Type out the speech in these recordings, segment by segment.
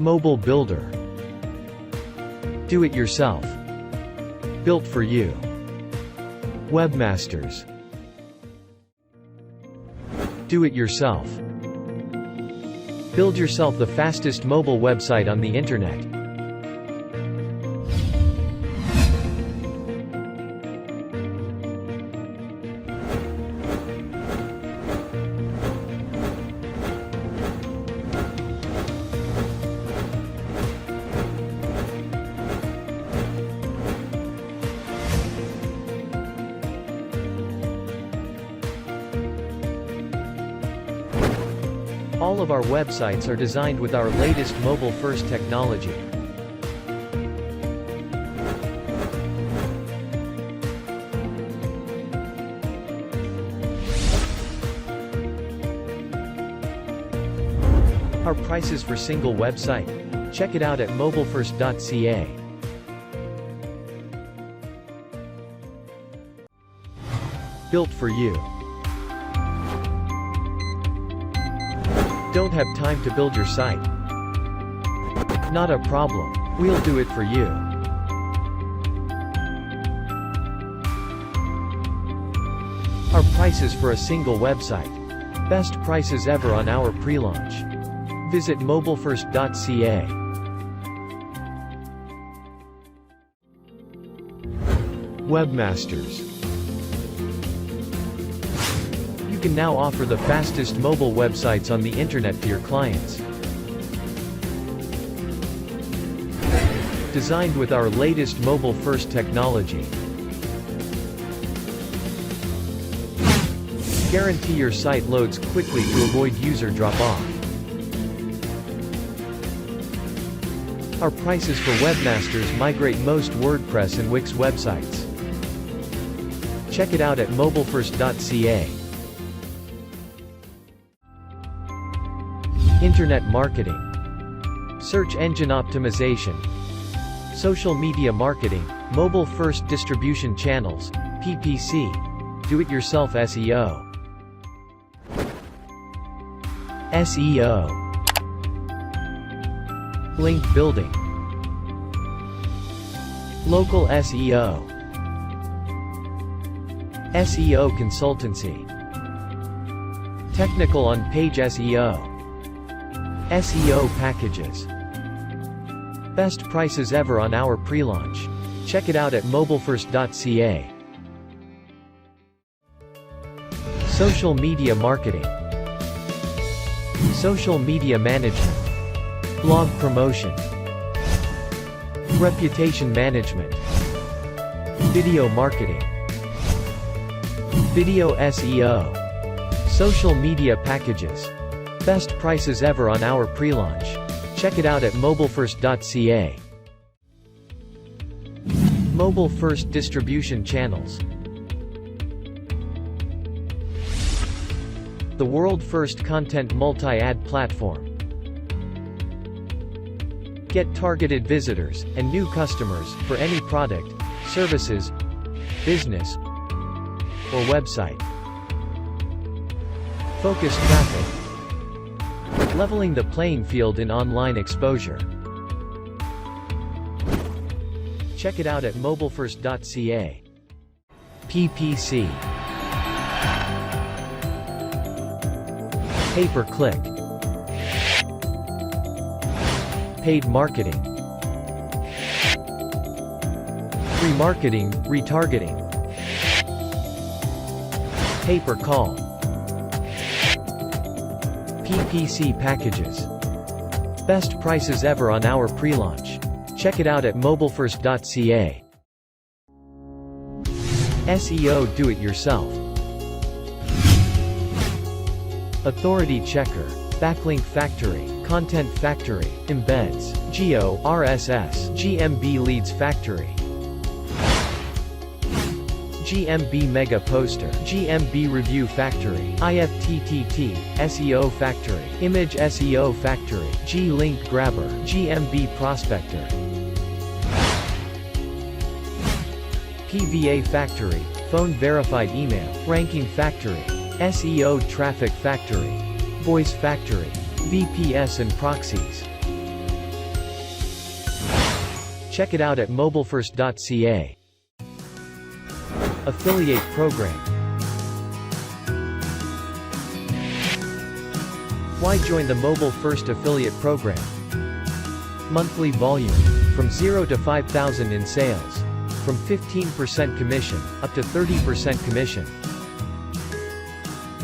Mobile builder. Do it yourself. Built for you. Webmasters. Do it yourself. Build yourself the fastest mobile website on the internet. All of our websites are designed with our latest mobile-first technology. Our prices for single website. Check it out at mobilefirst.ca. Built for you. Don't have time to build your site? Not a problem. We'll do it for you. Our prices for a single website. Best prices ever on our pre-launch. Visit mobilefirst.ca. Webmasters. You can now offer the fastest mobile websites on the internet to your clients. Designed with our latest mobile-first technology. Guarantee your site loads quickly to avoid user drop-off. Our prices for Webmasters migrate most WordPress and Wix websites. Check it out at mobilefirst.ca. Internet marketing. Search engine optimization. Social media marketing. Mobile-first distribution channels. PPC. Do-it-yourself SEO. SEO. Link building. Local SEO. SEO consultancy. Technical on-page SEO. SEO packages. Best prices ever on our pre-launch. Check it out at mobilefirst.ca. Social media marketing. Social media management. Blog promotion. Reputation management. Video marketing. Video SEO. Social media packages. Best prices ever on our pre-launch. Check it out at mobilefirst.ca. Mobile-first distribution channels. The world-first content multi-ad platform. Get targeted visitors and new customers for any product, services, business, or website. Focus traffic. Leveling the playing field in online exposure. Check it out at mobilefirst.ca. PPC. Pay-per-click. Paid marketing. Remarketing, retargeting. Pay-per-call. PPC packages. Best prices ever on our pre-launch. Check it out at mobilefirst.ca. SEO do-it-yourself. Authority checker. Backlink factory. Content factory. Embeds. Geo, RSS. GMB leads factory. GMB Mega Poster, GMB Review Factory, IFTTT, SEO Factory, Image SEO Factory, G-Link Grabber, GMB Prospector, PVA Factory, Phone Verified Email, Ranking Factory, SEO Traffic Factory, Voice Factory, VPS and Proxies. Check it out at mobilefirst.ca. Affiliate Program. Why join the Mobile First Affiliate Program? Monthly volume. From 0 to 5,000 in sales. From 15% commission, up to 30% commission.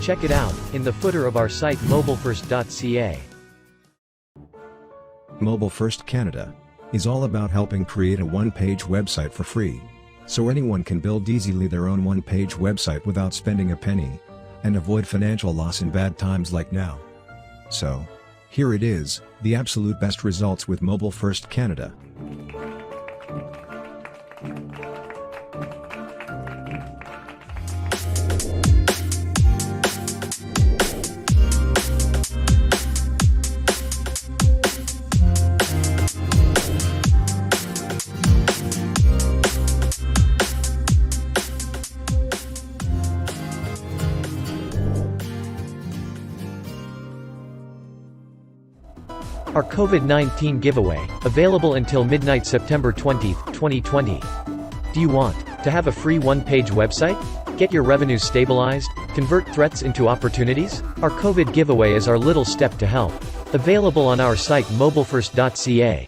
Check it out, in the footer of our site mobilefirst.ca. Mobile First Canada is all about helping create a one-page website for free, so anyone can build easily their own one-page website without spending a penny, and avoid financial loss in bad times like now. So, here it is, the absolute best results with Mobile First Canada. Our COVID-19 giveaway, available until midnight September 20, 2020. Do you want to have a free one-page website? Get your revenues stabilized? Convert threats into opportunities? Our COVID giveaway is our little step to help. Available on our site mobilefirst.ca.